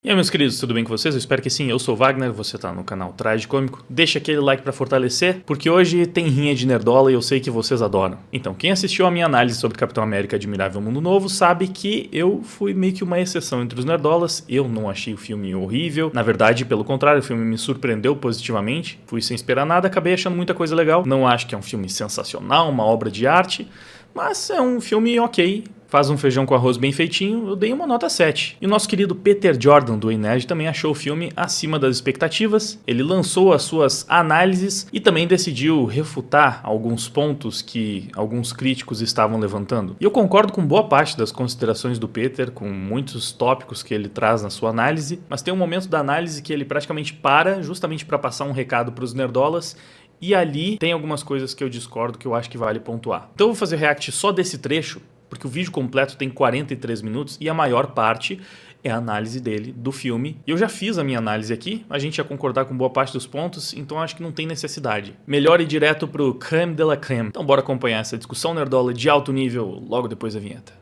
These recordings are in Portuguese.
E aí, meus queridos, tudo bem com vocês? Eu espero que sim, eu sou o Wagner, você tá no canal Traje Cômico. Deixa aquele like pra fortalecer, porque hoje tem rinha de nerdola e eu sei que vocês adoram. Então, quem assistiu a minha análise sobre Capitão América Admirável Mundo Novo sabe que eu fui meio que uma exceção entre os nerdolas. Eu não achei o filme horrível, na verdade, pelo contrário, o filme me surpreendeu positivamente. Fui sem esperar nada, acabei achando muita coisa legal. Não acho que é um filme sensacional, uma obra de arte, mas é um filme ok. Faz um feijão com arroz bem feitinho, eu dei uma nota 7. E o nosso querido Peter Jordan, do Nerd, também achou o filme acima das expectativas. Ele lançou as suas análises e também decidiu refutar alguns pontos que alguns críticos estavam levantando. E eu concordo com boa parte das considerações do Peter, com muitos tópicos que ele traz na sua análise, mas tem um momento da análise que ele praticamente para, justamente para passar um recado para os nerdolas. E ali tem algumas coisas que eu discordo que eu acho que vale pontuar. Então eu vou fazer react só desse trecho, porque o vídeo completo tem 43 minutos e a maior parte é a análise dele do filme. E eu já fiz a minha análise aqui, a gente ia concordar com boa parte dos pontos, então acho que não tem necessidade. Melhor ir direto pro creme de la creme. Então bora acompanhar essa discussão nerdola de alto nível logo depois da vinheta.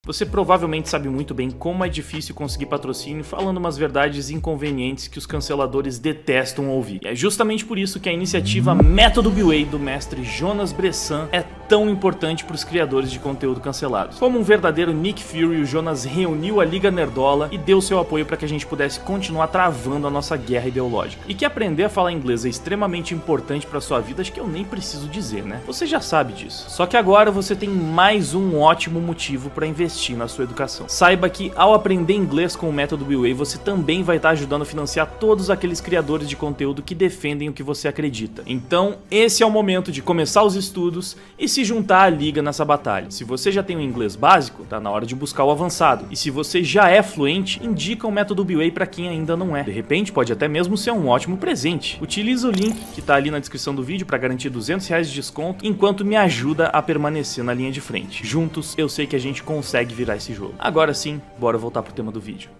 Você provavelmente sabe muito bem como é difícil conseguir patrocínio falando umas verdades inconvenientes que os canceladores detestam ouvir. E é justamente por isso que a iniciativa Método BWay do mestre Jonas Bressan é tão importante para os criadores de conteúdo cancelados. Como um verdadeiro Nick Fury, o Jonas reuniu a Liga Nerdola e deu seu apoio para que a gente pudesse continuar travando a nossa guerra ideológica. E que aprender a falar inglês é extremamente importante para sua vida, acho que eu nem preciso dizer, né? Você já sabe disso. Só que agora você tem mais um ótimo motivo para investir na sua educação. Saiba que ao aprender inglês com o Método BWay, você também vai estar ajudando a financiar todos aqueles criadores de conteúdo que defendem o que você acredita. Então, esse é o momento de começar os estudos e se juntar à liga nessa batalha. Se você já tem o inglês básico, tá na hora de buscar o avançado. E se você já é fluente, indica o Método BWay para quem ainda não é. De repente, pode até mesmo ser um ótimo presente. Utiliza o link que tá ali na descrição do vídeo para garantir R$200 de desconto, enquanto me ajuda a permanecer na linha de frente. Juntos, eu sei que a gente consegue virar esse jogo. Agora sim, bora voltar pro tema do vídeo.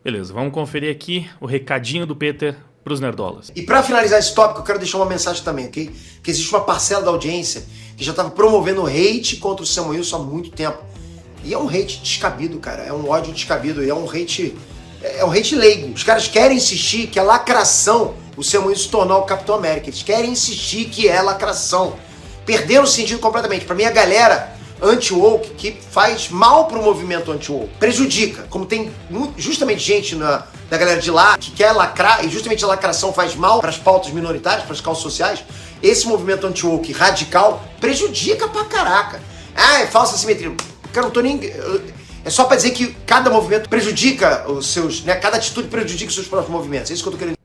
Beleza, vamos conferir aqui o recadinho do Peter pros nerdolas. E pra finalizar esse tópico, eu quero deixar uma mensagem também, ok? Que existe uma parcela da audiência que já tava promovendo hate contra o Sam Wilson há muito tempo. E é um hate descabido, cara. É um ódio descabido. E é um hate leigo. Os caras querem insistir que é lacração o Sam Wilson se tornar o Capitão América. Eles querem insistir que é lacração. Perderam o sentido completamente. Pra mim, a galera anti-woke que faz mal pro movimento anti-woke, prejudica, como tem justamente gente da galera de lá que quer lacrar, e justamente a lacração faz mal para as pautas minoritárias, para as causas sociais. Esse movimento anti-woke radical prejudica pra caraca. Ah, é falsa simetria. Eu não tô nem... É só pra dizer que cada movimento prejudica os seus, né? Cada atitude prejudica os seus próprios movimentos. É isso que eu tô querendo.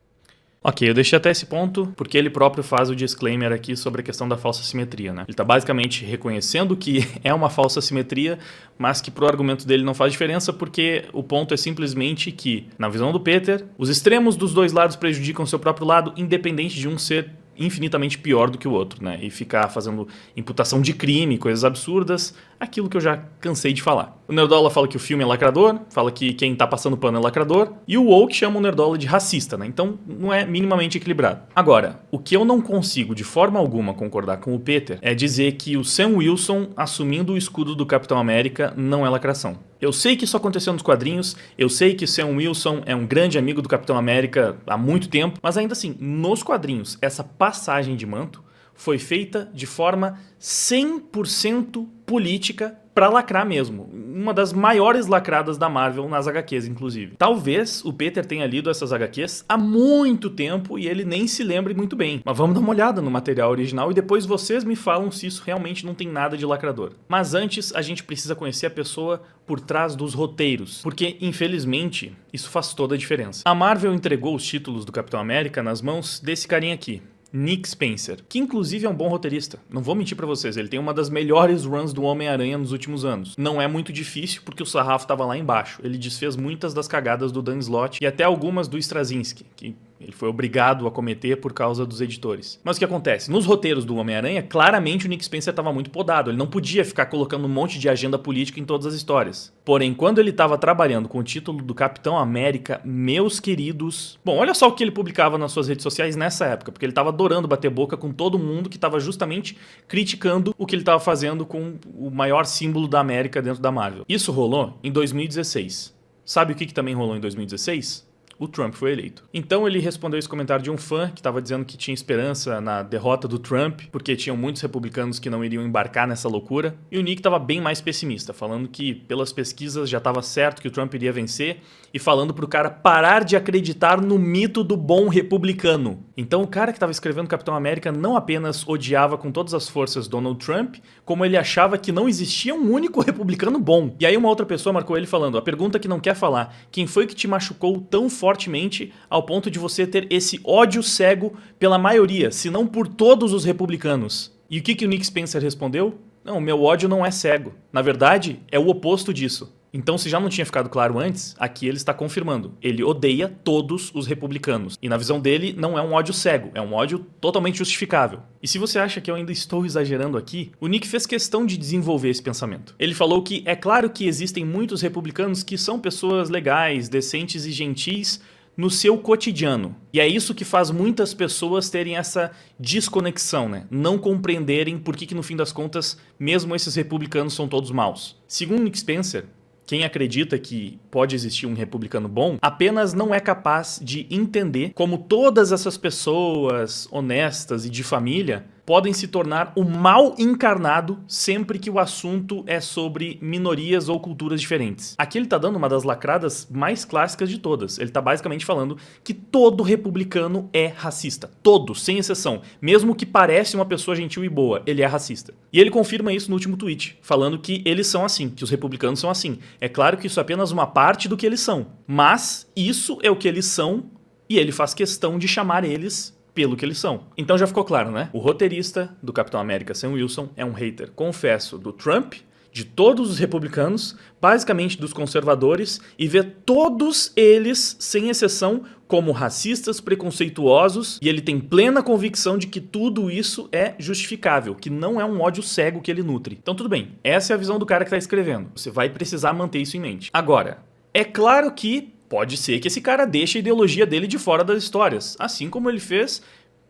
Ok, eu deixei até esse ponto porque ele próprio faz o disclaimer aqui sobre a questão da falsa simetria, né? Ele tá basicamente reconhecendo que é uma falsa simetria, mas que pro argumento dele não faz diferença porque o ponto é simplesmente que, na visão do Peter, os extremos dos dois lados prejudicam o seu próprio lado, independente de um ser infinitamente pior do que o outro, né? E ficar fazendo imputação de crime, coisas absurdas, aquilo que eu já cansei de falar. O Nerdola fala que o filme é lacrador, fala que quem tá passando pano é lacrador, e o woke chama o Nerdola de racista, né? Então não é minimamente equilibrado. Agora, o que eu não consigo de forma alguma concordar com o Peter é dizer que o Sam Wilson assumindo o escudo do Capitão América não é lacração. Eu sei que isso aconteceu nos quadrinhos, eu sei que Sam Wilson é um grande amigo do Capitão América há muito tempo, mas ainda assim, nos quadrinhos, essa passagem de manto foi feita de forma 100% política pra lacrar mesmo. Uma das maiores lacradas da Marvel nas HQs, inclusive. Talvez o Peter tenha lido essas HQs há muito tempo e ele nem se lembre muito bem. Mas vamos dar uma olhada no material original e depois vocês me falam se isso realmente não tem nada de lacrador. Mas antes, a gente precisa conhecer a pessoa por trás dos roteiros, porque, infelizmente, isso faz toda a diferença. A Marvel entregou os títulos do Capitão América nas mãos desse carinha aqui, Nick Spencer, que inclusive é um bom roteirista. Não vou mentir pra vocês, ele tem uma das melhores runs do Homem-Aranha nos últimos anos. Não é muito difícil porque o sarrafo tava lá embaixo. Ele desfez muitas das cagadas do Dan Slott e até algumas do Straczynski, que Ele foi obrigado a cometer por causa dos editores. Mas o que acontece? Nos roteiros do Homem-Aranha, claramente o Nick Spencer estava muito podado. Ele não podia ficar colocando um monte de agenda política em todas as histórias. Porém, quando ele estava trabalhando com o título do Capitão América, meus queridos... Bom, olha só o que ele publicava nas suas redes sociais nessa época, porque ele estava adorando bater boca com todo mundo que estava justamente criticando o que ele estava fazendo com o maior símbolo da América dentro da Marvel. Isso rolou em 2016. Sabe o que também rolou em 2016? O Trump foi eleito. Então ele respondeu esse comentário de um fã que estava dizendo que tinha esperança na derrota do Trump, porque tinham muitos republicanos que não iriam embarcar nessa loucura. E o Nick estava bem mais pessimista, falando que pelas pesquisas já estava certo que o Trump iria vencer e falando pro cara parar de acreditar no mito do bom republicano. Então o cara que estava escrevendo Capitão América não apenas odiava com todas as forças Donald Trump, como ele achava que não existia um único republicano bom. E aí uma outra pessoa marcou ele falando: a pergunta que não quer falar, quem foi que te machucou tão fortemente ao ponto de você ter esse ódio cego pela maioria, se não por todos os republicanos? E o que o Nick Spencer respondeu? Não, meu ódio não é cego. Na verdade, é o oposto disso. Então, se já não tinha ficado claro antes, aqui ele está confirmando. Ele odeia todos os republicanos. E na visão dele, não é um ódio cego, é um ódio totalmente justificável. E se você acha que eu ainda estou exagerando aqui, o Nick fez questão de desenvolver esse pensamento. Ele falou que é claro que existem muitos republicanos que são pessoas legais, decentes e gentis no seu cotidiano. E é isso que faz muitas pessoas terem essa desconexão, né? Não compreenderem por que no fim das contas, mesmo esses republicanos são todos maus. Segundo Nick Spencer, quem acredita que pode existir um republicano bom apenas não é capaz de entender como todas essas pessoas honestas e de família podem se tornar o mal encarnado sempre que o assunto é sobre minorias ou culturas diferentes. Aqui ele tá dando uma das lacradas mais clássicas de todas. Ele tá basicamente falando que todo republicano é racista. Todo, sem exceção. Mesmo que parece uma pessoa gentil e boa, ele é racista. E ele confirma isso no último tweet, falando que eles são assim, que os republicanos são assim. É claro que isso é apenas uma parte do que eles são, mas isso é o que eles são e ele faz questão de chamar eles pelo que eles são. Então já ficou claro, né? O roteirista do Capitão América, Sam Wilson, é um hater, confesso, do Trump, de todos os republicanos, basicamente dos conservadores, e vê todos eles, sem exceção, como racistas, preconceituosos, e ele tem plena convicção de que tudo isso é justificável, que não é um ódio cego que ele nutre. Então tudo bem, essa é a visão do cara que está escrevendo. Você vai precisar manter isso em mente. Agora, é claro que pode ser que esse cara deixe a ideologia dele de fora das histórias, assim como ele fez,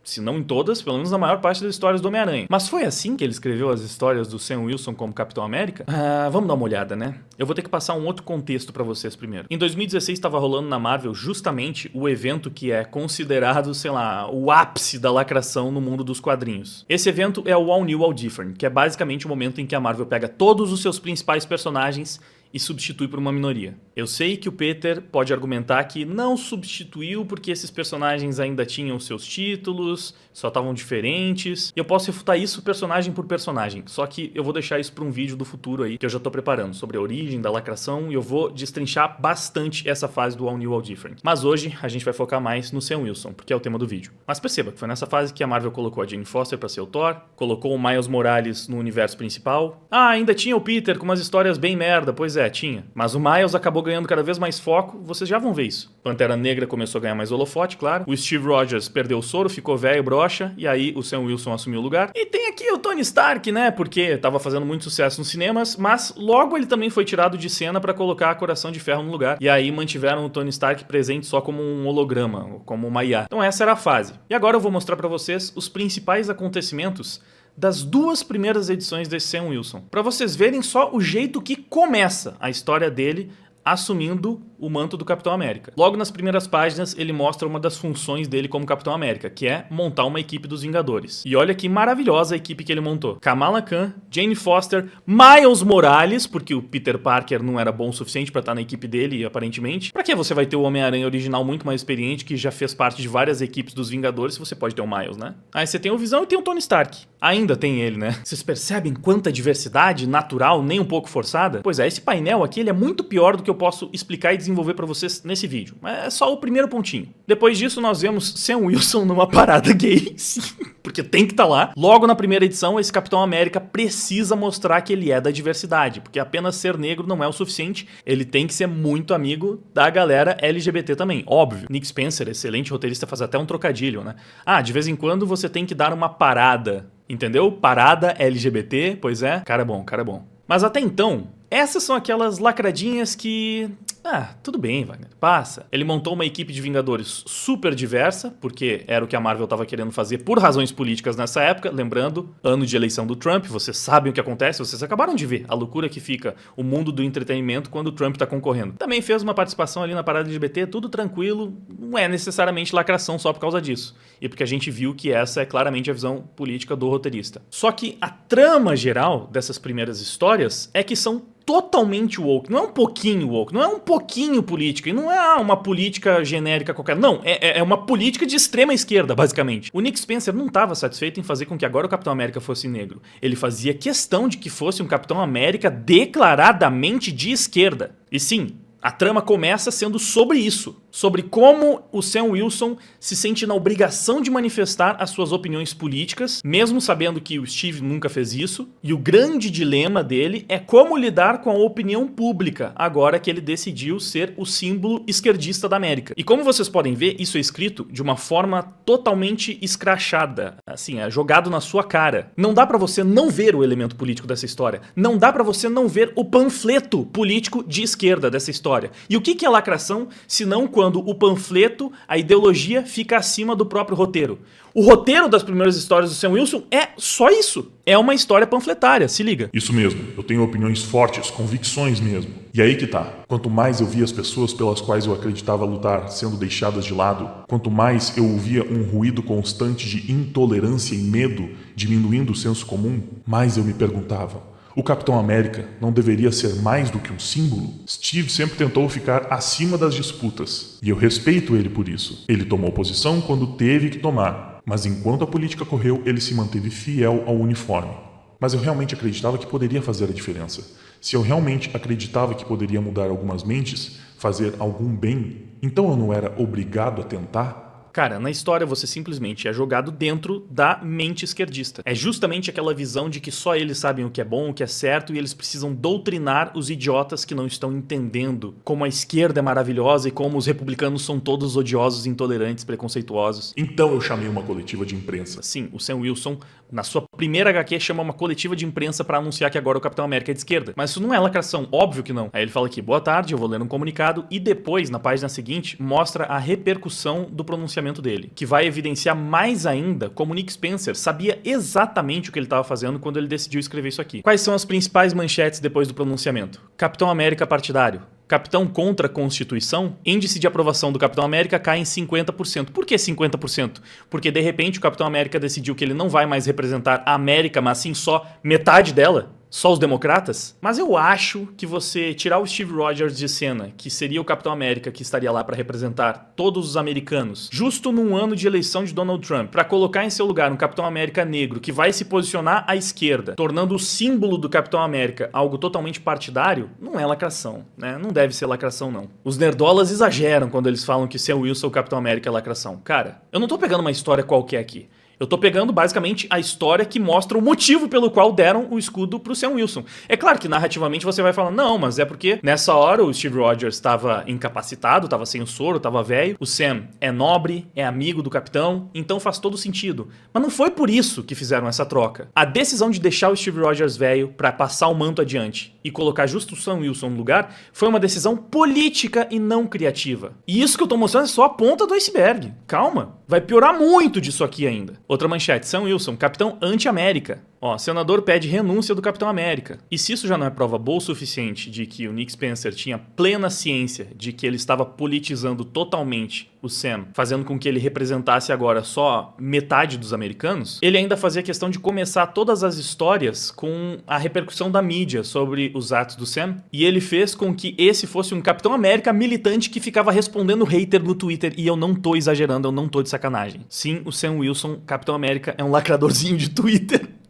se não em todas, pelo menos na maior parte das histórias do Homem-Aranha. Mas foi assim que ele escreveu as histórias do Sam Wilson como Capitão América? Vamos dar uma olhada, né? Eu vou ter que passar um outro contexto pra vocês primeiro. Em 2016 estava rolando na Marvel justamente o evento que é considerado, sei lá, o ápice da lacração no mundo dos quadrinhos. Esse evento é o All New, All Different, que é basicamente o momento em que a Marvel pega todos os seus principais personagens e substitui por uma minoria. Eu sei que o Peter pode argumentar que não substituiu porque esses personagens ainda tinham seus títulos, só estavam diferentes, e eu posso refutar isso personagem por personagem, só que eu vou deixar isso para um vídeo do futuro aí, que eu já tô preparando, sobre a origem da lacração, e eu vou destrinchar bastante essa fase do All New, All Different. Mas hoje a gente vai focar mais no Sam Wilson, porque é o tema do vídeo. Mas perceba que foi nessa fase que a Marvel colocou a Jane Foster para ser o Thor, colocou o Miles Morales no universo principal. Ainda tinha o Peter com umas histórias bem merda, pois é, tinha. Mas o Miles acabou ganhando cada vez mais foco, vocês já vão ver isso. Pantera Negra começou a ganhar mais holofote, claro. O Steve Rogers perdeu o soro, ficou velho, broxa, e aí o Sam Wilson assumiu o lugar. E tem aqui o Tony Stark, né, porque tava fazendo muito sucesso nos cinemas, mas logo ele também foi tirado de cena pra colocar a Coração de Ferro no lugar. E aí mantiveram o Tony Stark presente só como um holograma, como uma IA. Então essa era a fase. E agora eu vou mostrar pra vocês os principais acontecimentos das duas primeiras edições desse Sam Wilson, para vocês verem só o jeito que começa a história dele assumindo o manto do Capitão América. Logo nas primeiras páginas, ele mostra uma das funções dele como Capitão América, que é montar uma equipe dos Vingadores. E olha que maravilhosa a equipe que ele montou. Kamala Khan, Jane Foster, Miles Morales, porque o Peter Parker não era bom o suficiente pra estar na equipe dele, aparentemente. Pra que você vai ter o Homem-Aranha original muito mais experiente, que já fez parte de várias equipes dos Vingadores, se você pode ter o Miles, né? Aí você tem o Visão e tem o Tony Stark. Ainda tem ele, né? Vocês percebem quanta diversidade natural, nem um pouco forçada? Pois é, esse painel aqui ele é muito pior do que eu posso explicar e desenvolver pra vocês nesse vídeo. Mas é só o primeiro pontinho. Depois disso, nós vemos Sam Wilson numa parada gay, sim, porque tem que estar lá. Logo na primeira edição, esse Capitão América precisa mostrar que ele é da diversidade, porque apenas ser negro não é o suficiente, ele tem que ser muito amigo da galera LGBT também, óbvio. Nick Spencer, excelente roteirista, faz até um trocadilho, né? Ah, de vez em quando você tem que dar uma parada, entendeu? Parada LGBT, pois é, cara é bom, cara é bom. Mas até então, essas são aquelas lacradinhas que... Ah, tudo bem, Wagner, passa. Ele montou uma equipe de Vingadores super diversa, porque era o que a Marvel estava querendo fazer por razões políticas nessa época. Lembrando, ano de eleição do Trump, vocês sabem o que acontece, vocês acabaram de ver a loucura que fica o mundo do entretenimento quando o Trump tá concorrendo. Também fez uma participação ali na parada LGBT, tudo tranquilo, não é necessariamente lacração só por causa disso. E porque a gente viu que essa é claramente a visão política do roteirista. Só que a trama geral dessas primeiras histórias é que são totalmente woke, não é um pouquinho woke, não é um pouquinho política, e não é uma política genérica qualquer, não, é uma política de extrema esquerda, basicamente. O Nick Spencer não estava satisfeito em fazer com que agora o Capitão América fosse negro, ele fazia questão de que fosse um Capitão América declaradamente de esquerda. E sim, a trama começa sendo sobre isso, sobre como o Sam Wilson se sente na obrigação de manifestar as suas opiniões políticas, mesmo sabendo que o Steve nunca fez isso, e o grande dilema dele é como lidar com a opinião pública, agora que ele decidiu ser o símbolo esquerdista da América. E como vocês podem ver, isso é escrito de uma forma totalmente escrachada, assim, é jogado na sua cara. Não dá pra você não ver o elemento político dessa história, não dá pra você não ver o panfleto político de esquerda dessa história. E o que é lacração, se não quando o panfleto, a ideologia, fica acima do próprio roteiro? O roteiro das primeiras histórias do Sam Wilson é só isso. É uma história panfletária, se liga. Isso mesmo, eu tenho opiniões fortes, convicções mesmo. E aí que tá. Quanto mais eu via as pessoas pelas quais eu acreditava lutar sendo deixadas de lado, quanto mais eu ouvia um ruído constante de intolerância e medo diminuindo o senso comum, mais eu me perguntava: o Capitão América não deveria ser mais do que um símbolo? Steve sempre tentou ficar acima das disputas, e eu respeito ele por isso. Ele tomou posição quando teve que tomar, mas enquanto a política correu, ele se manteve fiel ao uniforme. Mas eu realmente acreditava que poderia fazer a diferença. Se eu realmente acreditava que poderia mudar algumas mentes, fazer algum bem, então eu não era obrigado a tentar? Cara, na história você simplesmente é jogado dentro da mente esquerdista. É justamente aquela visão de que só eles sabem o que é bom, o que é certo, e eles precisam doutrinar os idiotas que não estão entendendo como a esquerda é maravilhosa e como os republicanos são todos odiosos, intolerantes, preconceituosos. Então eu chamei uma coletiva de imprensa. Sim, o Sam Wilson, na sua primeira HQ, chama uma coletiva de imprensa pra anunciar que agora o Capitão América é de esquerda. Mas isso não é lacração, óbvio que não. Aí ele fala aqui: boa tarde, eu vou ler um comunicado, e depois, na página seguinte, mostra a repercussão do pronunciamento dele, que vai evidenciar mais ainda como Nick Spencer sabia exatamente o que ele estava fazendo quando ele decidiu escrever isso aqui. Quais são as principais manchetes depois do pronunciamento? Capitão América partidário. Capitão contra a Constituição, índice de aprovação do Capitão América cai em 50%. Por que 50%? Porque de repente o Capitão América decidiu que ele não vai mais representar a América, mas sim só metade dela? Só os democratas? Mas eu acho que você tirar o Steve Rogers de cena, que seria o Capitão América que estaria lá para representar todos os americanos, justo num ano de eleição de Donald Trump, para colocar em seu lugar um Capitão América negro que vai se posicionar à esquerda, tornando o símbolo do Capitão América algo totalmente partidário, não é lacração, né? Não deve ser lacração, não. Os nerdolas exageram quando eles falam que Sam Wilson, o Capitão América, é lacração. Cara, eu não tô pegando uma história qualquer aqui. Eu tô pegando basicamente a história que mostra o motivo pelo qual deram o escudo pro Sam Wilson. É claro que narrativamente você vai falar: não, mas é porque nessa hora o Steve Rogers estava incapacitado, estava sem o soro, estava velho. O Sam é nobre, é amigo do capitão, então faz todo sentido. Mas não foi por isso que fizeram essa troca. A decisão de deixar o Steve Rogers velho pra passar o manto adiante e colocar justo o Sam Wilson no lugar foi uma decisão política e não criativa. E isso que eu tô mostrando é só a ponta do iceberg. Calma, vai piorar muito disso aqui ainda. Outra manchete: Sam Wilson, capitão anti-América. Ó, senador pede renúncia do Capitão América. E se isso já não é prova boa o suficiente de que o Nick Spencer tinha plena ciência de que ele estava politizando totalmente o Sam, fazendo com que ele representasse agora só metade dos americanos, ele ainda fazia questão de começar todas as histórias com a repercussão da mídia sobre os atos do Sam, e ele fez com que esse fosse um Capitão América militante que ficava respondendo hater no Twitter, e eu não tô exagerando, eu não tô de sacanagem. Sim, o Sam Wilson, Capitão América, é um lacradorzinho de Twitter.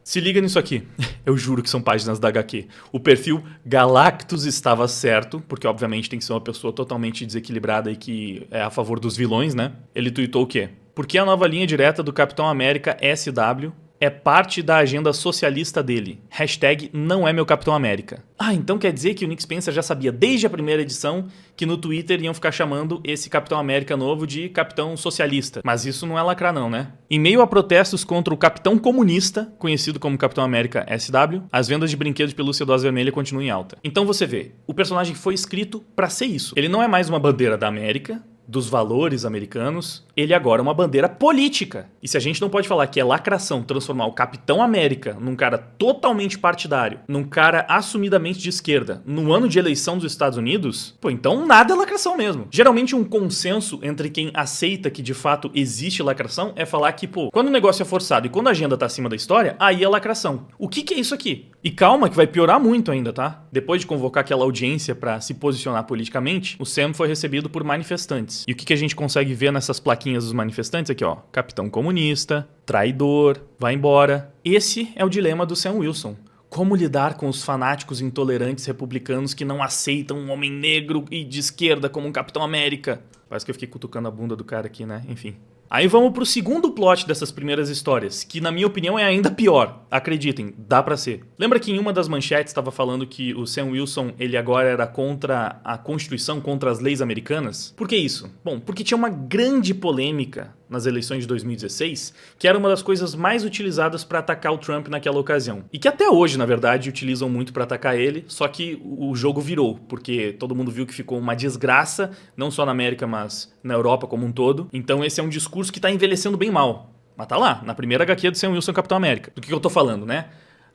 Se liga nisso aqui, eu juro que são páginas da HQ. O perfil Galactus estava certo, porque obviamente tem que ser uma pessoa totalmente desequilibrada e que é a favor dos vilões, né? Ele tweetou o quê? Porque a nova linha direta do Capitão América SW é parte da agenda socialista dele. Hashtag não é meu Capitão América. Ah, então quer dizer que o Nick Spencer já sabia desde a primeira edição que no Twitter iam ficar chamando esse Capitão América novo de Capitão Socialista. Mas isso não é lacrar não, né? Em meio a protestos contra o Capitão Comunista, conhecido como Capitão América SW, as vendas de brinquedos de pelúcia do Asa Vermelha continuam em alta. Então você vê, o personagem foi escrito pra ser isso. Ele não é mais uma bandeira da América, dos valores americanos, ele agora é uma bandeira política. E se a gente não pode falar que é lacração transformar o Capitão América num cara totalmente partidário, num cara assumidamente de esquerda, no ano de eleição dos Estados Unidos, pô, então nada é lacração mesmo. Geralmente um consenso entre quem aceita que de fato existe lacração é falar que, pô, quando o negócio é forçado e quando a agenda tá acima da história, aí é lacração. O que é isso aqui? E calma que vai piorar muito ainda, tá? Depois de convocar aquela audiência pra se posicionar politicamente, o Sam foi recebido por manifestantes. E o que a gente consegue ver nessas plaquinhas dos manifestantes aqui, ó? Capitão Comunista, traidor, vai embora. Esse é o dilema do Sam Wilson. Como lidar com os fanáticos intolerantes republicanos que não aceitam um homem negro e de esquerda como um Capitão América? Parece que eu fiquei cutucando a bunda do cara aqui, né? Enfim. Aí vamos pro segundo plot dessas primeiras histórias, que na minha opinião é ainda pior. Acreditem, dá pra ser. Lembra que em uma das manchetes estava falando que o Sam Wilson, ele agora era contra a Constituição, contra as leis americanas? Por que isso? Bom, porque tinha uma grande polêmica nas eleições de 2016, que era uma das coisas mais utilizadas para atacar o Trump naquela ocasião. E que até hoje, na verdade, utilizam muito para atacar ele, só que o jogo virou, porque todo mundo viu que ficou uma desgraça, não só na América, mas na Europa como um todo. Então esse é um discurso que tá envelhecendo bem mal. Mas tá lá, na primeira HQ do Sam Wilson Capitão América. Do que eu tô falando, né?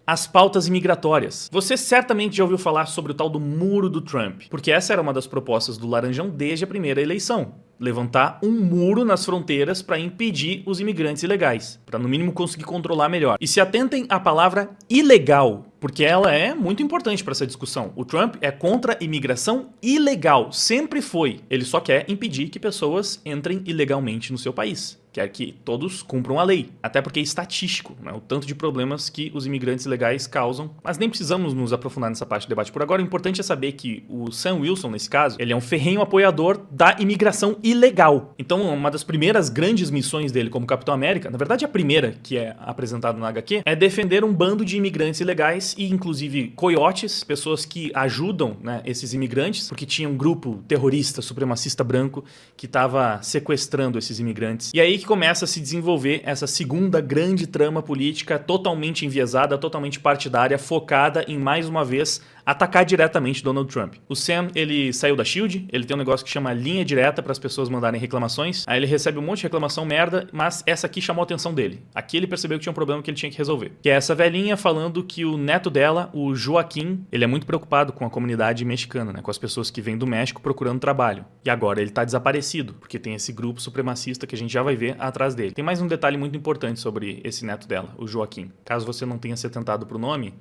As pautas imigratórias. Você certamente já ouviu falar sobre o tal do Muro do Trump, porque essa era uma das propostas do Laranjão desde a primeira eleição. Levantar um muro nas fronteiras para impedir os imigrantes ilegais, para no mínimo conseguir controlar melhor. E se atentem à palavra ilegal, porque ela é muito importante para essa discussão. O Trump é contra a imigração ilegal, sempre foi. Ele só quer impedir que pessoas entrem ilegalmente no seu país. Quer que todos cumpram a lei. Até porque é estatístico, né? O tanto de problemas que os imigrantes ilegais causam. Mas nem precisamos nos aprofundar nessa parte do debate por agora. O importante é saber que o Sam Wilson, nesse caso, ele é um ferrenho apoiador da imigração ilegal. Então, uma das primeiras grandes missões dele como Capitão América, na verdade a primeira que é apresentada na HQ, é defender um bando de imigrantes ilegais e inclusive coiotes, pessoas que ajudam, né, esses imigrantes, porque tinha um grupo terrorista, supremacista branco, que estava sequestrando esses imigrantes. E aí que começa a se desenvolver essa segunda grande trama política totalmente enviesada, totalmente partidária, focada em, mais uma vez, atacar diretamente Donald Trump. O Sam, ele saiu da SHIELD, ele tem um negócio que chama linha direta para as pessoas mandarem reclamações, aí ele recebe um monte de reclamação merda, mas essa aqui chamou a atenção dele. Aqui ele percebeu que tinha um problema que ele tinha que resolver. Que é essa velhinha falando que o neto dela, o Joaquim, ele é muito preocupado com a comunidade mexicana, né, com as pessoas que vêm do México procurando trabalho. E agora ele tá desaparecido, porque tem esse grupo supremacista que a gente já vai ver atrás dele. Tem mais um detalhe muito importante sobre esse neto dela, o Joaquim. Caso você não tenha se atentado pro nome,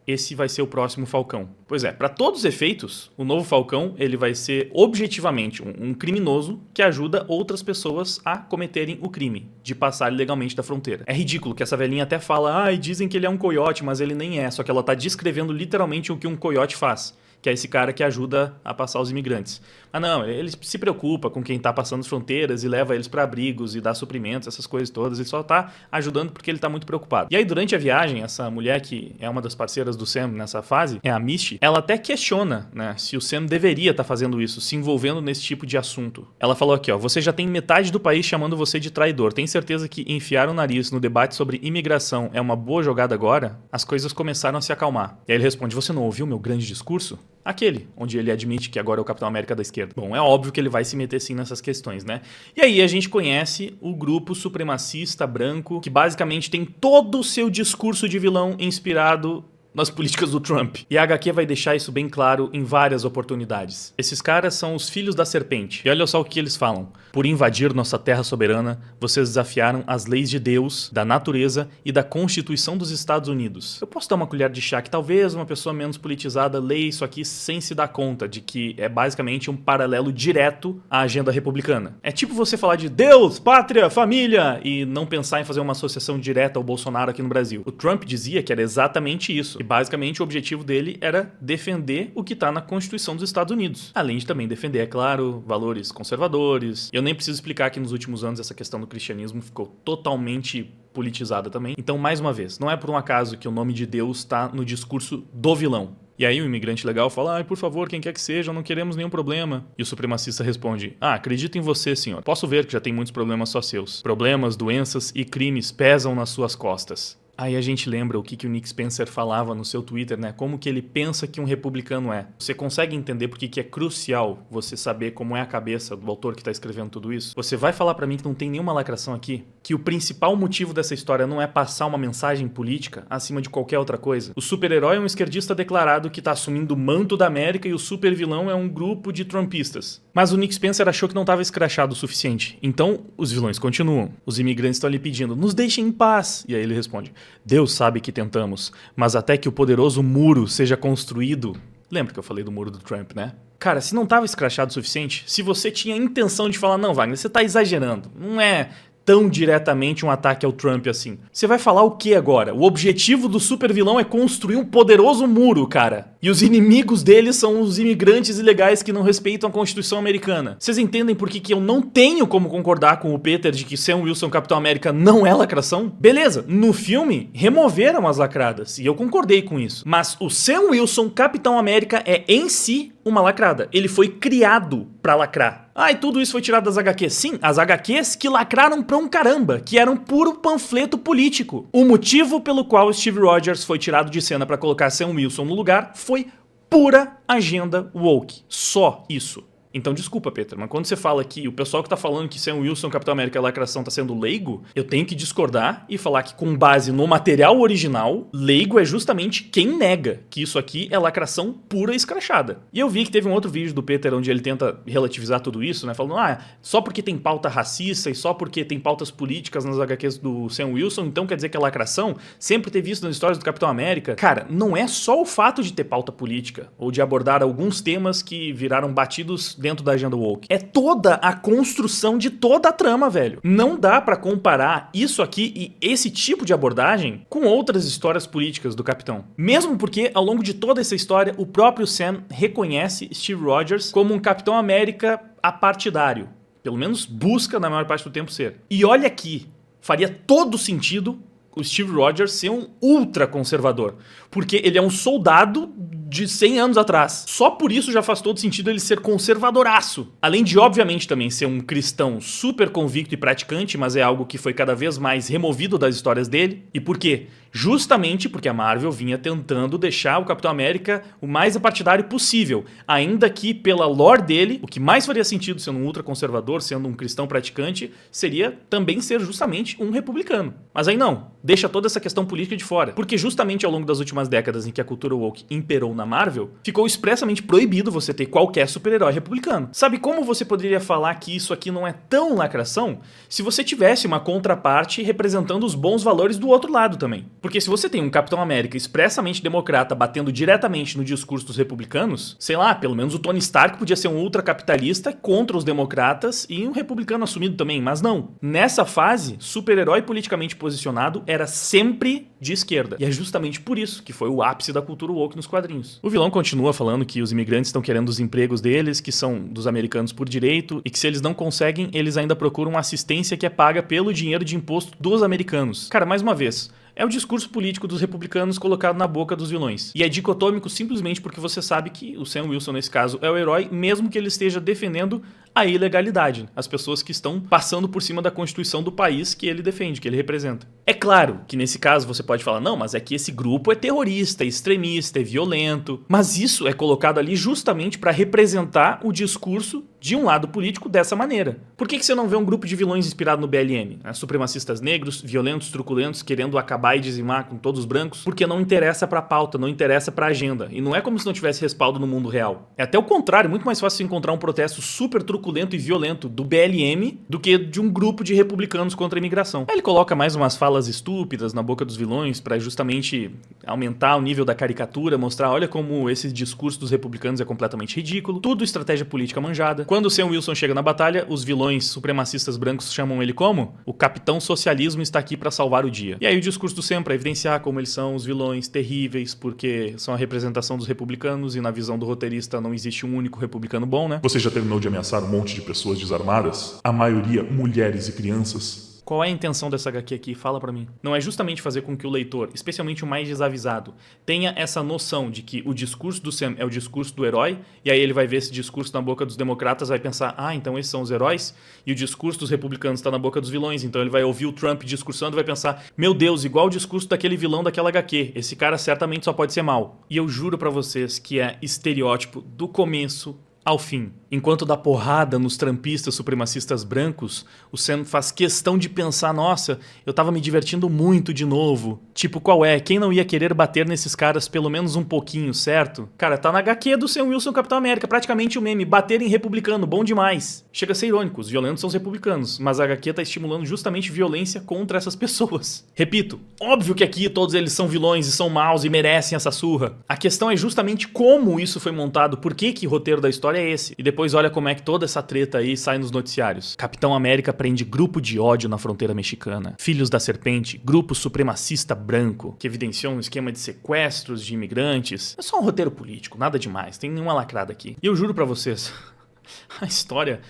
esse vai ser o próximo Falcão. Pois é, para todos os efeitos, o novo Falcão ele vai ser objetivamente um criminoso que ajuda outras pessoas a cometerem o crime de passar ilegalmente da fronteira. É ridículo que essa velhinha até fala, dizem que ele é um coiote, mas ele nem é, só que ela tá descrevendo literalmente o que um coiote faz, que é esse cara que ajuda a passar os imigrantes. Mas não, ele se preocupa com quem tá passando as fronteiras e leva eles para abrigos e dá suprimentos, essas coisas todas. Ele só tá ajudando porque ele tá muito preocupado. E aí, durante a viagem, essa mulher que é uma das parceiras do Sam nessa fase, é a Misty, ela até questiona, né, se o Sam deveria estar fazendo isso, se envolvendo nesse tipo de assunto. Ela falou aqui, ó, você já tem metade do país chamando você de traidor. Tem certeza que enfiar o nariz no debate sobre imigração é uma boa jogada agora? As coisas começaram a se acalmar. E aí ele responde, você não ouviu meu grande discurso? Aquele, onde ele admite que agora é o Capitão América da esquerda. Bom, é óbvio que ele vai se meter sim nessas questões, né? E aí a gente conhece o grupo supremacista branco, que basicamente tem todo o seu discurso de vilão inspirado nas políticas do Trump. E a HQ vai deixar isso bem claro em várias oportunidades. Esses caras são os filhos da serpente. E olha só o que eles falam. Por invadir nossa terra soberana, vocês desafiaram as leis de Deus, da natureza e da Constituição dos Estados Unidos. Eu posso dar uma colher de chá que talvez uma pessoa menos politizada leia isso aqui sem se dar conta de que é basicamente um paralelo direto à agenda republicana. É tipo você falar de Deus, pátria, família e não pensar em fazer uma associação direta ao Bolsonaro aqui no Brasil. O Trump dizia que era exatamente isso. E basicamente o objetivo dele era defender o que está na Constituição dos Estados Unidos. Além de também defender, é claro, valores conservadores. Eu nem preciso explicar que nos últimos anos essa questão do cristianismo ficou totalmente politizada também. Então, mais uma vez, não é por um acaso que o nome de Deus está no discurso do vilão. E aí o imigrante legal fala, por favor, quem quer que seja, não queremos nenhum problema. E o supremacista responde, acredito em você, senhor. Posso ver que já tem muitos problemas só seus. Problemas, doenças e crimes pesam nas suas costas. Aí a gente lembra o que o Nick Spencer falava no seu Twitter, né? Como que ele pensa que um republicano é. Você consegue entender por que é crucial você saber como é a cabeça do autor que tá escrevendo tudo isso? Você vai falar pra mim que não tem nenhuma lacração aqui? Que o principal motivo dessa história não é passar uma mensagem política acima de qualquer outra coisa? O super-herói é um esquerdista declarado que tá assumindo o manto da América e o super-vilão é um grupo de trumpistas. Mas o Nick Spencer achou que não tava escrachado o suficiente. Então, os vilões continuam. Os imigrantes estão ali pedindo, nos deixem em paz. E aí ele responde, Deus sabe que tentamos, mas até que o poderoso muro seja construído... Lembra que eu falei do muro do Trump, né? Cara, se não tava escrachado o suficiente, se você tinha a intenção de falar, não, Wagner, você tá exagerando, não é tão diretamente um ataque ao Trump assim. Você vai falar o que agora? O objetivo do super vilão é construir um poderoso muro, cara. E os inimigos dele são os imigrantes ilegais que não respeitam a Constituição americana. Vocês entendem por que eu não tenho como concordar com o Peter de que Sam Wilson Capitão América não é lacração? Beleza, no filme removeram as lacradas e eu concordei com isso. Mas o Sam Wilson Capitão América é em si uma lacrada. Ele foi criado pra lacrar. E tudo isso foi tirado das HQs. Sim, as HQs que lacraram pra um caramba, que eram puro panfleto político. O motivo pelo qual Steve Rogers foi tirado de cena pra colocar Sam Wilson no lugar foi pura agenda woke. Só isso. Então desculpa, Peter, mas quando você fala que o pessoal que tá falando que Sam Wilson, Capitão América e a lacração tá sendo leigo, eu tenho que discordar e falar que com base no material original, leigo é justamente quem nega que isso aqui é lacração pura e escrachada. E eu vi que teve um outro vídeo do Peter onde ele tenta relativizar tudo isso, né, falando, só porque tem pauta racista e só porque tem pautas políticas nas HQs do Sam Wilson, então quer dizer que é lacração? Sempre ter visto nas histórias do Capitão América? Cara, não é só o fato de ter pauta política ou de abordar alguns temas que viraram batidos dentro da agenda woke. É toda a construção de toda a trama, velho. Não dá pra comparar isso aqui e esse tipo de abordagem com outras histórias políticas do Capitão. Mesmo porque, ao longo de toda essa história, o próprio Sam reconhece Steve Rogers como um Capitão América apartidário. Pelo menos busca, na maior parte do tempo, ser. E olha aqui, faria todo sentido o Steve Rogers ser um ultra conservador, porque ele é um soldado de 100 anos atrás. Só por isso já faz todo sentido ele ser conservadoraço. Além de, obviamente, também ser um cristão super convicto e praticante, mas é algo que foi cada vez mais removido das histórias dele. E por quê? Justamente porque a Marvel vinha tentando deixar o Capitão América o mais apartidário possível, ainda que pela lore dele, o que mais faria sentido sendo um ultraconservador, sendo um cristão praticante, seria também ser justamente um republicano. Mas aí não, deixa toda essa questão política de fora, porque justamente ao longo das últimas décadas em que a cultura woke imperou na Marvel, ficou expressamente proibido você ter qualquer super-herói republicano. Sabe como você poderia falar que isso aqui não é tão lacração? Se você tivesse uma contraparte representando os bons valores do outro lado também. Porque se você tem um Capitão América expressamente democrata batendo diretamente no discurso dos republicanos, sei lá, pelo menos o Tony Stark podia ser um ultracapitalista contra os democratas e um republicano assumido também, mas não. Nessa fase, super-herói politicamente posicionado era sempre de esquerda. E é justamente por isso que foi o ápice da cultura woke nos quadrinhos. O vilão continua falando que os imigrantes estão querendo os empregos deles, que são dos americanos por direito, e que se eles não conseguem, eles ainda procuram assistência que é paga pelo dinheiro de imposto dos americanos. Cara, mais uma vez, é o discurso político dos republicanos colocado na boca dos vilões. E é dicotômico simplesmente porque você sabe que o Sam Wilson, nesse caso, é o herói, mesmo que ele esteja defendendo a ilegalidade, as pessoas que estão passando por cima da Constituição do país que ele defende, que ele representa. É claro que nesse caso você pode falar, não, mas é que esse grupo é terrorista, é extremista, é violento, mas isso é colocado ali justamente para representar o discurso de um lado político dessa maneira. Por que você não vê um grupo de vilões inspirado no BLM? Supremacistas negros, violentos, truculentos, querendo acabar e dizimar com todos os brancos? Porque não interessa pra pauta, não interessa pra agenda. E não é como se não tivesse respaldo no mundo real. É até o contrário, muito mais fácil encontrar um protesto super truculento e violento do BLM do que de um grupo de republicanos contra a imigração. Aí ele coloca mais umas falas estúpidas na boca dos vilões pra justamente aumentar o nível da caricatura, mostrar, olha como esse discurso dos republicanos é completamente ridículo. Tudo estratégia política manjada. Quando o Sam Wilson chega na batalha, os vilões supremacistas brancos chamam ele como? O Capitão Socialismo está aqui para salvar o dia. E aí o discurso do Sam para evidenciar como eles são os vilões terríveis, porque são a representação dos republicanos e na visão do roteirista não existe um único republicano bom, né? Você já terminou de ameaçar um monte de pessoas desarmadas? A maioria mulheres e crianças? Qual é a intenção dessa HQ aqui? Fala pra mim. Não é justamente fazer com que o leitor, especialmente o mais desavisado, tenha essa noção de que o discurso do Sam é o discurso do herói, e aí ele vai ver esse discurso na boca dos democratas, vai pensar, então esses são os heróis, e o discurso dos republicanos está na boca dos vilões, então ele vai ouvir o Trump discursando e vai pensar, meu Deus, igual o discurso daquele vilão daquela HQ, esse cara certamente só pode ser mau. E eu juro pra vocês que é estereótipo do começo ao fim. Enquanto dá porrada nos trumpistas supremacistas brancos, o Sam faz questão de pensar, nossa, eu tava me divertindo muito de novo. Tipo, qual é? Quem não ia querer bater nesses caras pelo menos um pouquinho, certo? Cara, tá na HQ do Sam Wilson Capitão América, praticamente o meme, bater em republicano, bom demais. Chega a ser irônico, os violentos são os republicanos, mas a HQ tá estimulando justamente violência contra essas pessoas. Repito, óbvio que aqui todos eles são vilões e são maus e merecem essa surra. A questão é justamente como isso foi montado, por que o roteiro da história é esse. E depois olha como é que toda essa treta aí sai nos noticiários. Capitão América prende grupo de ódio na fronteira mexicana. Filhos da Serpente, grupo supremacista branco, que evidenciou um esquema de sequestros de imigrantes. É só um roteiro político, nada demais, tem nenhuma lacrada aqui. E eu juro pra vocês, a história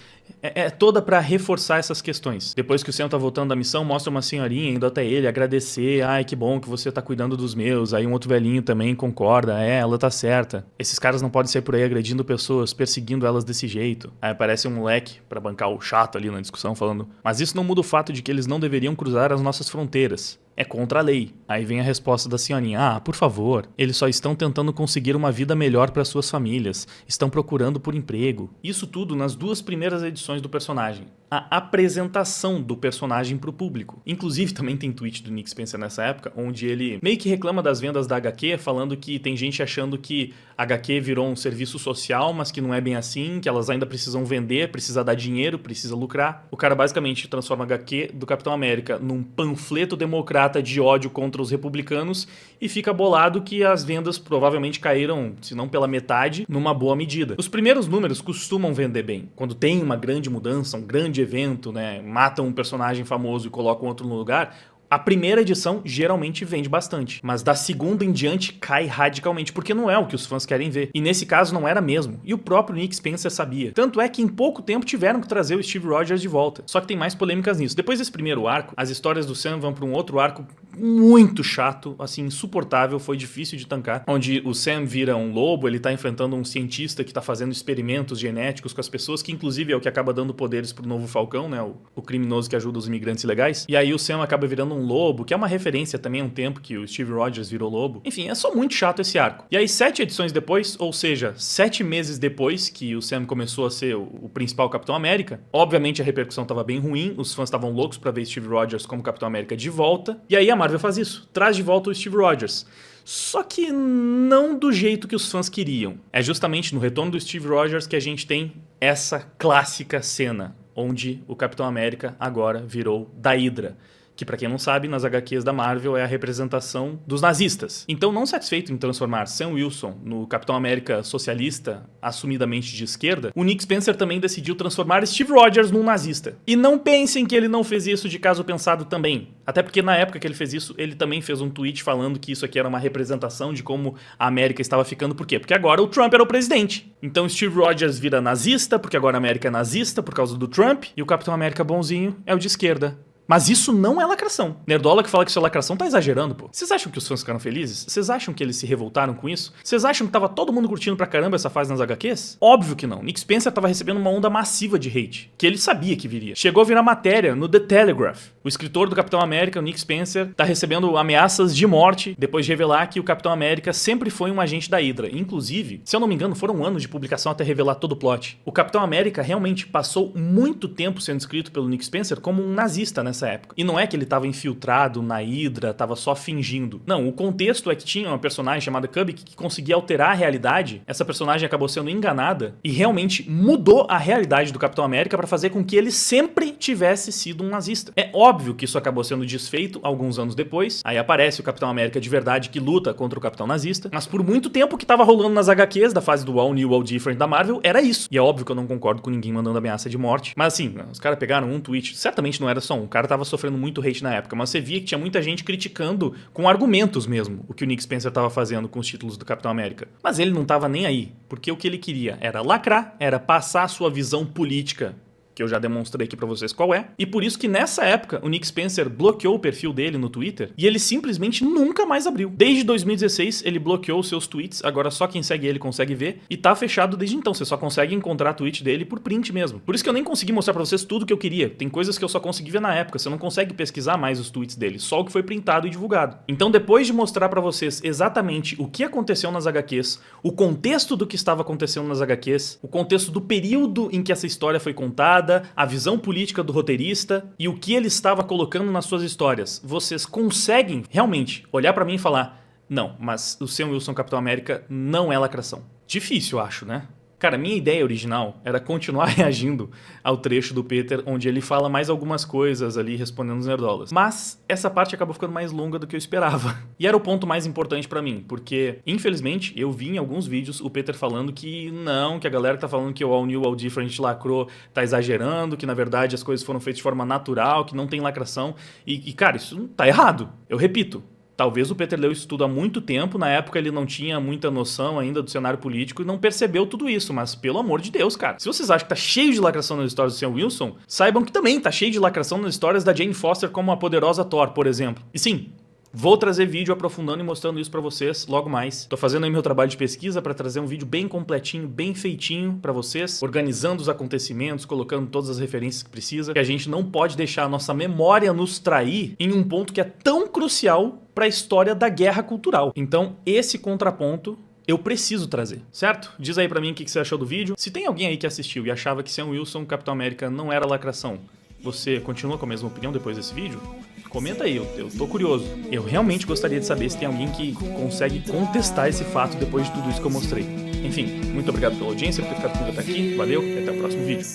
é toda pra reforçar essas questões. Depois que o Sam tá voltando da missão, mostra uma senhorinha indo até ele agradecer. Ai, que bom que você tá cuidando dos meus. Aí um outro velhinho também concorda. Ela tá certa. Esses caras não podem sair por aí agredindo pessoas, perseguindo elas desse jeito. Aí aparece um moleque pra bancar o chato ali na discussão falando, mas isso não muda o fato de que eles não deveriam cruzar as nossas fronteiras. É contra a lei. Aí vem a resposta da senhorinha. Por favor, eles só estão tentando conseguir uma vida melhor para suas famílias. Estão procurando por emprego. Isso tudo nas 2 primeiras edições do personagem. A apresentação do personagem pro público. Inclusive, também tem tweet do Nick Spencer nessa época, onde ele meio que reclama das vendas da HQ, falando que tem gente achando que a HQ virou um serviço social, mas que não é bem assim, que elas ainda precisam vender, precisa dar dinheiro, precisa lucrar. O cara basicamente transforma a HQ do Capitão América num panfleto democrata de ódio contra os republicanos e fica bolado que as vendas provavelmente caíram, se não pela metade, numa boa medida. Os primeiros números costumam vender bem. Quando tem uma grande mudança, um grande evento, né, matam um personagem famoso e colocam outro no lugar, a primeira edição geralmente vende bastante, mas da segunda em diante cai radicalmente, porque não é o que os fãs querem ver. E nesse caso não era mesmo, e o próprio Nick Spencer sabia. Tanto é que em pouco tempo tiveram que trazer o Steve Rogers de volta. Só que tem mais polêmicas nisso. Depois desse primeiro arco, as histórias do Sam vão para um outro arco muito chato, assim, insuportável, foi difícil de tancar, onde o Sam vira um lobo, ele tá enfrentando um cientista que tá fazendo experimentos genéticos com as pessoas, que inclusive é o que acaba dando poderes pro novo Falcão, né, o criminoso que ajuda os imigrantes ilegais. E aí o Sam acaba virando um lobo, que é uma referência também a um tempo que o Steve Rogers virou lobo. Enfim, é só muito chato esse arco. E aí 7 edições depois, ou seja, 7 meses depois que o Sam começou a ser o principal Capitão América, obviamente a repercussão tava bem ruim, os fãs estavam loucos pra ver Steve Rogers como Capitão América de volta, e aí a Marvel faz isso, traz de volta o Steve Rogers. Só que não do jeito que os fãs queriam. É justamente no retorno do Steve Rogers que a gente tem essa clássica cena, onde o Capitão América agora virou da Hydra, que pra quem não sabe, nas HQs da Marvel é a representação dos nazistas. Então, não satisfeito em transformar Sam Wilson no Capitão América socialista, assumidamente de esquerda, o Nick Spencer também decidiu transformar Steve Rogers num nazista. E não pensem que ele não fez isso de caso pensado também. Até porque na época que ele fez isso, ele também fez um tweet falando que isso aqui era uma representação de como a América estava ficando. Por quê? Porque agora o Trump era o presidente. Então Steve Rogers vira nazista, porque agora a América é nazista por causa do Trump, e o Capitão América bonzinho é o de esquerda. Mas isso não é lacração. Nerdola que fala que isso é lacração tá exagerando, pô. Vocês acham que os fãs ficaram felizes? Vocês acham que eles se revoltaram com isso? Vocês acham que tava todo mundo curtindo pra caramba essa fase nas HQs? Óbvio que não. Nick Spencer tava recebendo uma onda massiva de hate, que ele sabia que viria. Chegou a virar matéria no The Telegraph. O escritor do Capitão América, o Nick Spencer, tá recebendo ameaças de morte depois de revelar que o Capitão América sempre foi um agente da Hydra. Inclusive, se eu não me engano, foram anos de publicação até revelar todo o plot. O Capitão América realmente passou muito tempo sendo escrito pelo Nick Spencer como um nazista nessa época. E não é que ele tava infiltrado na Hydra, tava só fingindo. Não, o contexto é que tinha uma personagem chamada Kubrick que conseguia alterar a realidade. Essa personagem acabou sendo enganada e realmente mudou a realidade do Capitão América para fazer com que ele sempre tivesse sido um nazista. É óbvio que isso acabou sendo desfeito alguns anos depois. Aí aparece o Capitão América de verdade que luta contra o Capitão Nazista. Mas por muito tempo que tava rolando nas HQs da fase do All New, All Different da Marvel, era isso. E é óbvio que eu não concordo com ninguém mandando ameaça de morte. Mas assim, os caras pegaram um tweet. Certamente não era só um. O cara tava sofrendo muito hate na época. Mas você via que tinha muita gente criticando com argumentos mesmo o que o Nick Spencer tava fazendo com os títulos do Capitão América. Mas ele não tava nem aí. Porque o que ele queria era lacrar, era passar a sua visão política, que eu já demonstrei aqui pra vocês qual é. E por isso que nessa época o Nick Spencer bloqueou o perfil dele no Twitter e ele simplesmente nunca mais abriu. Desde 2016 ele bloqueou seus tweets, agora só quem segue ele consegue ver e tá fechado desde então. Você só consegue encontrar tweet dele por print mesmo. Por isso que eu nem consegui mostrar pra vocês tudo que eu queria. Tem coisas que eu só consegui ver na época, você não consegue pesquisar mais os tweets dele, só o que foi printado e divulgado. Então depois de mostrar pra vocês exatamente o que aconteceu nas HQs, o contexto do que estava acontecendo nas HQs, o contexto do período em que essa história foi contada, a visão política do roteirista e o que ele estava colocando nas suas histórias, vocês conseguem realmente olhar pra mim e falar: não, mas o Sam Wilson Capitão América não é lacração. Difícil, acho, né? Cara, minha ideia original era continuar reagindo ao trecho do Peter, onde ele fala mais algumas coisas ali, respondendo os nerdolas. Mas essa parte acabou ficando mais longa do que eu esperava. E era o ponto mais importante pra mim, porque, infelizmente, eu vi em alguns vídeos o Peter falando que não, que a galera que tá falando que o All New, All Different lacrou tá exagerando, que na verdade as coisas foram feitas de forma natural, que não tem lacração. E cara, isso tá errado. Eu repito. Talvez o Peter leu isso tudo há muito tempo, na época ele não tinha muita noção ainda do cenário político e não percebeu tudo isso, mas pelo amor de Deus, cara. Se vocês acham que tá cheio de lacração nas histórias do Sam Wilson, saibam que também tá cheio de lacração nas histórias da Jane Foster como a poderosa Thor, por exemplo. E sim, vou trazer vídeo aprofundando e mostrando isso pra vocês logo mais. Tô fazendo aí meu trabalho de pesquisa pra trazer um vídeo bem completinho, bem feitinho pra vocês, organizando os acontecimentos, colocando todas as referências que precisa, que a gente não pode deixar a nossa memória nos trair em um ponto que é tão crucial pra história da guerra cultural. Então, esse contraponto eu preciso trazer, certo? Diz aí pra mim o que você achou do vídeo. Se tem alguém aí que assistiu e achava que Sam Wilson, Capitão América, não era lacração, você continua com a mesma opinião depois desse vídeo? Comenta aí, eu tô curioso. Eu realmente gostaria de saber se tem alguém que consegue contestar esse fato depois de tudo isso que eu mostrei. Enfim, muito obrigado pela audiência, por ter ficado comigo até aqui. Valeu e até o próximo vídeo.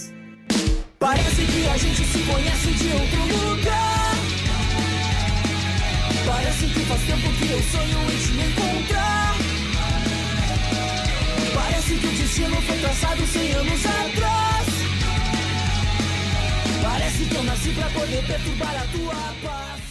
Parece que a gente se conhece de outro lugar. Parece que faz tempo que eu sonho em te encontrar. Parece que o destino foi traçado 100 anos atrás. Parece que eu nasci pra poder perturbar a tua paz.